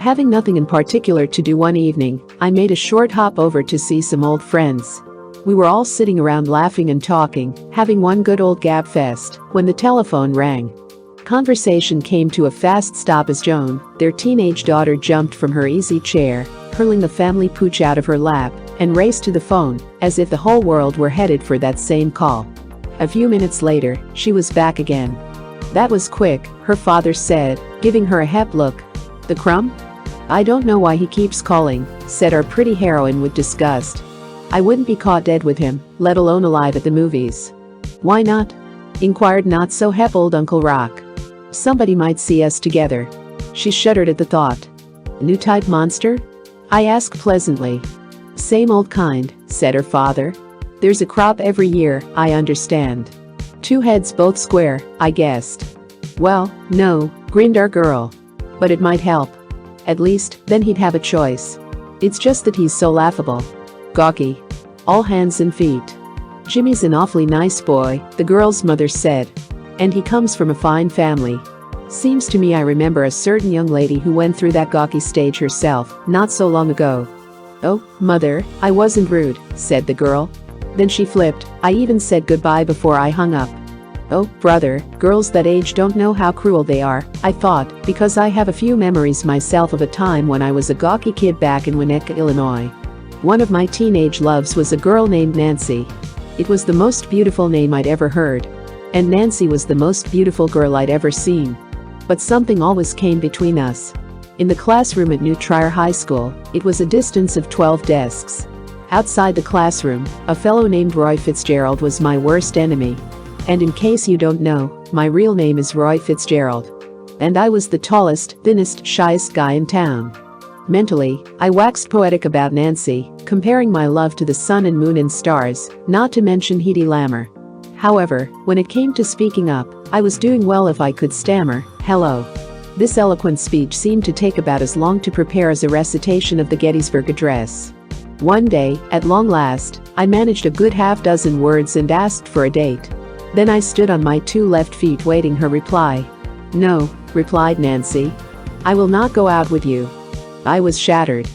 Having nothing in particular to do one evening, I made a short hop over to see some old friends. We were all sitting around laughing and talking, having one good old gab fest, when the telephone rang. Conversation came to a fast stop as Joan, their teenage daughter, jumped from her easy chair, hurling the family pooch out of her lap, and raced to the phone, as if the whole world were headed for that same call. A few minutes later, she was back again. "That was quick," her father said, giving her a hep look. "The crumb?" "I don't know why he keeps calling," said our pretty heroine with disgust. "I wouldn't be caught dead with him, let alone alive at the movies." "Why not?" inquired not-so-hep old Uncle Rock. "Somebody might see us together." She shuddered at the thought. "New type monster?" I asked pleasantly. "Same old kind," said her father. "There's a crop every year, I understand." "Two heads both square," I guessed. "Well, no," grinned our girl. "But it might help. At least, then he'd have a choice. It's just that he's so laughable. Gawky. All hands and feet. Jimmy's an awfully nice boy," the girl's mother said. "And he comes from a fine family. Seems to me I remember a certain young lady who went through that gawky stage herself, not so long ago." "Oh, mother, I wasn't rude," said the girl. Then she flipped. "I even said goodbye before I hung up." "Oh, brother, girls that age don't know how cruel they are," I thought, because I have a few memories myself of a time when I was a gawky kid back in Winnetka, Illinois. One of my teenage loves was a girl named Nancy. It was the most beautiful name I'd ever heard. And Nancy was the most beautiful girl I'd ever seen. But something always came between us. In the classroom at New Trier High School, it was a distance of 12 desks. Outside the classroom, a fellow named Roy Fitzgerald was my worst enemy. And in case you don't know, my real name is Roy Fitzgerald. And I was the tallest, thinnest, shyest guy in town. Mentally, I waxed poetic about Nancy, comparing my love to the sun and moon and stars, not to mention Hedy Lamarr. However, when it came to speaking up, I was doing well if I could stammer, "Hello." This eloquent speech seemed to take about as long to prepare as a recitation of the Gettysburg Address. One day, at long last, I managed a good half-dozen words and asked for a date. Then I stood on my two left feet waiting her reply. "No," replied Nancy. "I will not go out with you." I was shattered.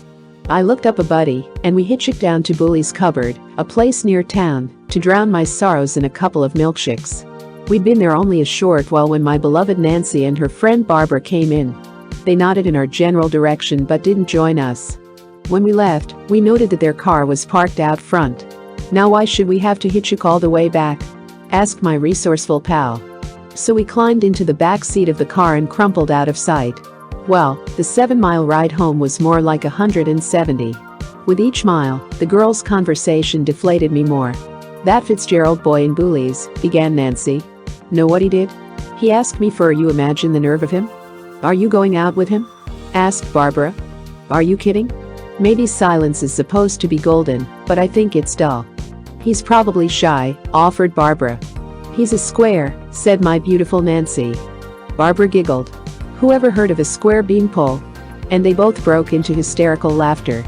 I looked up a buddy, and we hitchhiked down to Booley's Cupboard, a place near town, to drown my sorrows in a couple of milkshakes. We'd been there only a short while when my beloved Nancy and her friend Barbara came in. They nodded in our general direction but didn't join us. When we left, we noted that their car was parked out front. "Now why should we have to hitchhike all the way back?" asked my resourceful pal. So we climbed into the back seat of the car and crumpled out of sight. Well, the 7-mile ride home was more like 170. With each mile, the girls' conversation deflated me more. "That Fitzgerald boy in Booley's," began Nancy. "Know what he did? He asked me for you imagine the nerve of him." "Are you going out with him?" asked Barbara. "Are you kidding? Maybe silence is supposed to be golden, but I think it's dull." "He's probably shy," offered Barbara. "He's a square," said my beautiful Nancy. Barbara giggled. Who ever heard of a square beanpole? And they both broke into hysterical laughter.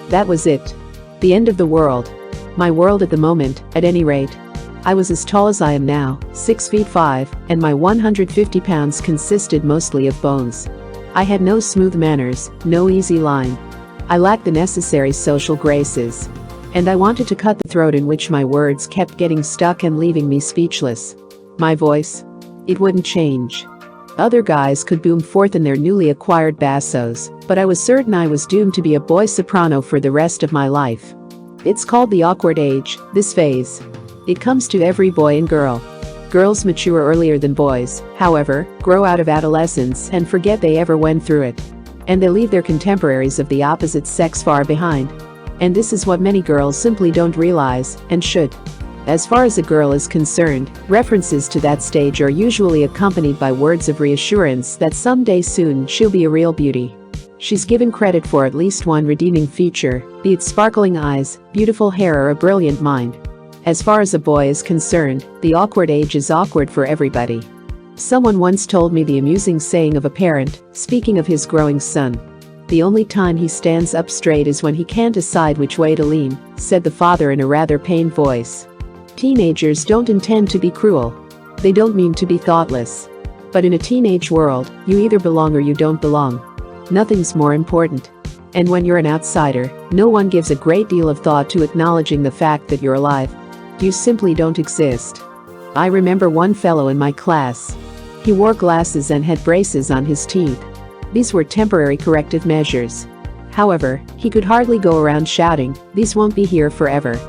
That was it. The end of the world. My world at the moment, at any rate. I was as tall as I am now, 6'5", and my 150 pounds consisted mostly of bones. I had no smooth manners, no easy line. I lacked the necessary social graces. And I wanted to cut the throat in which my words kept getting stuck and leaving me speechless. My voice? It wouldn't change. Other guys could boom forth in their newly acquired bassos, but I was certain I was doomed to be a boy soprano for the rest of my life. It's called the awkward age, this phase. It comes to every boy and girl. Girls mature earlier than boys, however, grow out of adolescence and forget they ever went through it. And they leave their contemporaries of the opposite sex far behind. And this is what many girls simply don't realize, and should. As far as a girl is concerned, references to that stage are usually accompanied by words of reassurance that someday soon she'll be a real beauty. She's given credit for at least one redeeming feature, be it sparkling eyes, beautiful hair or a brilliant mind. As far as a boy is concerned, the awkward age is awkward for everybody. Someone once told me the amusing saying of a parent, speaking of his growing son. "The only time he stands up straight is when he can't decide which way to lean," said the father in a rather pained voice. Teenagers don't intend to be cruel. They don't mean to be thoughtless. But in a teenage world, you either belong or you don't belong. Nothing's more important. And when you're an outsider, no one gives a great deal of thought to acknowledging the fact that you're alive. You simply don't exist. I remember one fellow in my class. He wore glasses and had braces on his teeth. These were temporary corrective measures. However, he could hardly go around shouting, "These won't be here forever."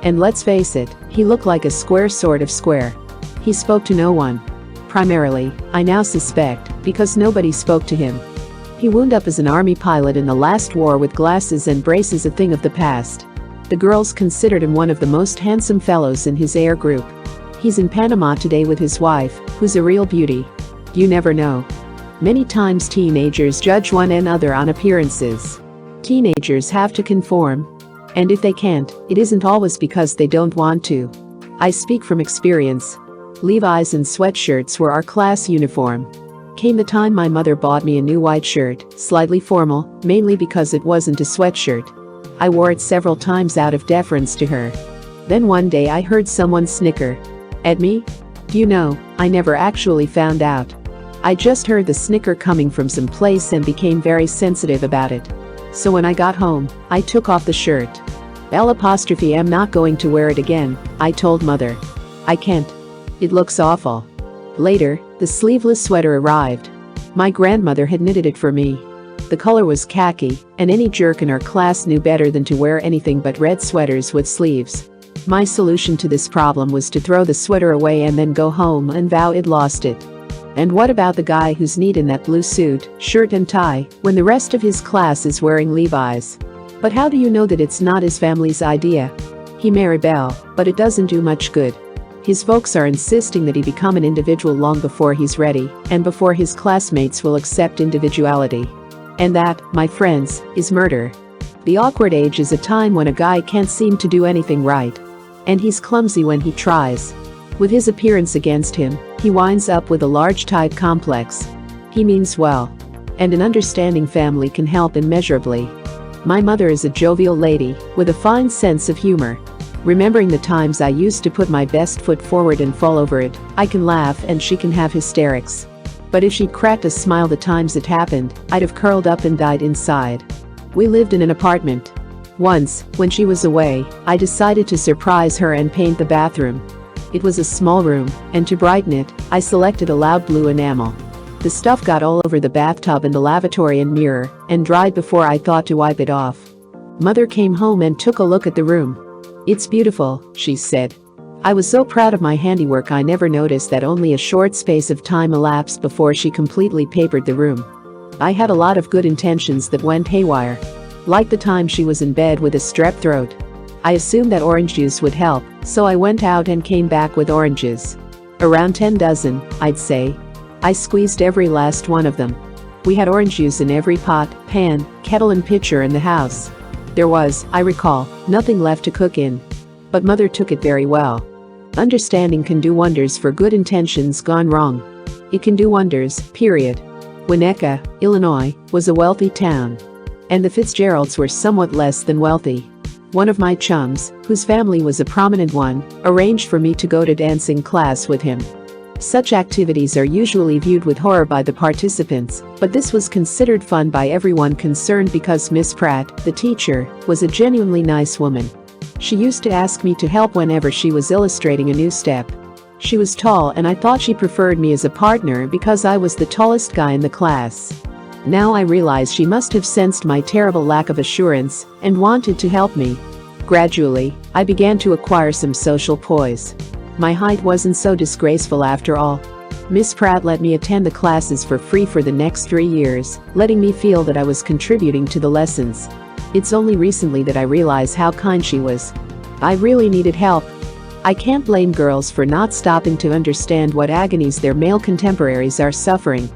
And let's face it, he looked like a square sort of square. He spoke to no one. Primarily, I now suspect, because nobody spoke to him. He wound up as an army pilot in the last war with glasses and braces a thing of the past. The girls considered him one of the most handsome fellows in his air group. He's in Panama today with his wife, who's a real beauty. You never know. Many times teenagers judge one another on appearances. Teenagers have to conform. And if they can't, it isn't always because they don't want to. I speak from experience. Levi's and sweatshirts were our class uniform. Came the time my mother bought me a new white shirt, slightly formal, mainly because it wasn't a sweatshirt. I wore it several times out of deference to her. Then one day I heard someone snicker. At me? You know, I never actually found out. I just heard the snicker coming from some place and became very sensitive about it. So when I got home, I took off the shirt. I'm not going to wear it again, I told mother. I can't. It looks awful. Later, the sleeveless sweater arrived. My grandmother had knitted it for me. The color was khaki, and any jerk in our class knew better than to wear anything but red sweaters with sleeves. My solution to this problem was to throw the sweater away and then go home and vow I'd lost it. And what about the guy who's neat in that blue suit, shirt and tie, when the rest of his class is wearing Levi's? But how do you know that it's not his family's idea? He may rebel, but it doesn't do much good. His folks are insisting that he become an individual long before he's ready, and before his classmates will accept individuality. And that, my friends, is murder. The awkward age is a time when a guy can't seem to do anything right. And he's clumsy when he tries. With his appearance against him, he winds up with a large type complex. He means well. And an understanding family can help immeasurably. My mother is a jovial lady, with a fine sense of humor. Remembering the times I used to put my best foot forward and fall over it, I can laugh and she can have hysterics. But if she'd cracked a smile the times it happened, I'd have curled up and died inside. We lived in an apartment. Once, when she was away, I decided to surprise her and paint the bathroom. It was a small room, and to brighten it, I selected a loud blue enamel. The stuff got all over the bathtub and the lavatory and mirror, and dried before I thought to wipe it off. Mother came home and took a look at the room. "It's beautiful," she said. I was so proud of my handiwork I never noticed that only a short space of time elapsed before she completely papered the room. I had a lot of good intentions that went haywire. Like the time she was in bed with a strep throat. I assumed that orange juice would help, so I went out and came back with oranges. Around 10 dozen, I'd say. I squeezed every last one of them. We had orange juice in every pot, pan, kettle and pitcher in the house. There was, I recall, nothing left to cook in. But mother took it very well. Understanding can do wonders for good intentions gone wrong. It can do wonders, period. Winnetka, Illinois, was a wealthy town. And the Fitzgeralds were somewhat less than wealthy. One of my chums, whose family was a prominent one, arranged for me to go to dancing class with him. Such activities are usually viewed with horror by the participants, but this was considered fun by everyone concerned because Miss Pratt, the teacher, was a genuinely nice woman. She used to ask me to help whenever she was illustrating a new step. She was tall and I thought she preferred me as a partner because I was the tallest guy in the class. Now I realize she must have sensed my terrible lack of assurance and wanted to help me. Gradually, I began to acquire some social poise. My height wasn't so disgraceful after all. Miss Pratt let me attend the classes for free for the next 3 years, letting me feel that I was contributing to the lessons. It's only recently that I realize how kind she was. I really needed help. I can't blame girls for not stopping to understand what agonies their male contemporaries are suffering.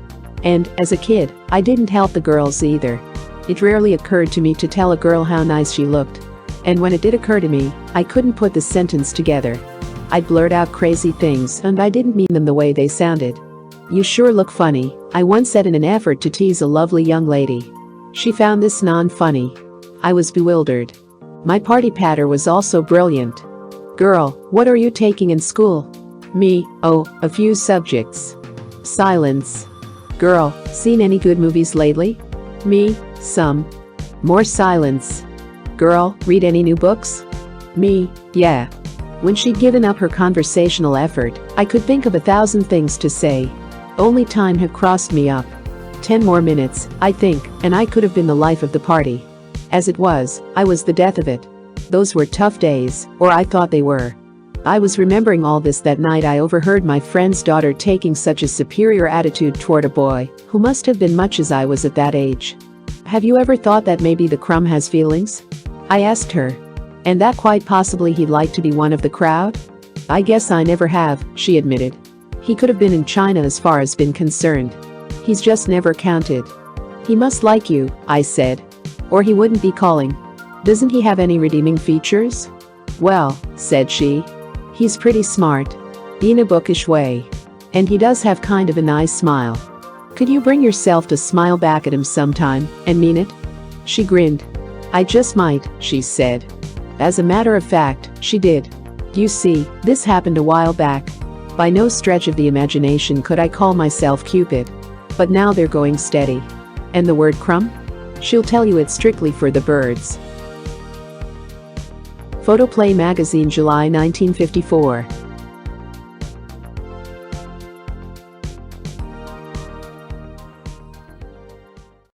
And, as a kid, I didn't help the girls either. It rarely occurred to me to tell a girl how nice she looked. And when it did occur to me, I couldn't put the sentence together. I'd blurt out crazy things and I didn't mean them the way they sounded. "You sure look funny," I once said in an effort to tease a lovely young lady. She found this non-funny. I was bewildered. My party patter was also brilliant. "Girl, what are you taking in school?" Me, "Oh, a few subjects." Silence. "Girl, seen any good movies lately?" Me, some. More silence. Girl, read any new books? Me, yeah. When she'd given up her conversational effort, I could think of 1,000 things to say. Only time had crossed me up. 10 more minutes, I think, and I could have been the life of the party. As it was, I was the death of it. Those were tough days, or I thought they were. I was remembering all this that night I overheard my friend's daughter taking such a superior attitude toward a boy who must have been much as I was at that age. Have you ever thought that maybe the crumb has feelings? I asked her. And that quite possibly he'd like to be one of the crowd? I guess I never have, she admitted. He could have been in China as far as been concerned. He's just never counted. He must like you, I said. Or he wouldn't be calling. Doesn't he have any redeeming features? Well, said she. He's pretty smart. In a bookish way. And he does have kind of a nice smile. Could you bring yourself to smile back at him sometime, and mean it? She grinned. I just might, she said. As a matter of fact, she did. You see, this happened a while back. By no stretch of the imagination could I call myself Cupid. But now they're going steady. And the word crumb? She'll tell you it's strictly for the birds. Photoplay magazine, July 1954.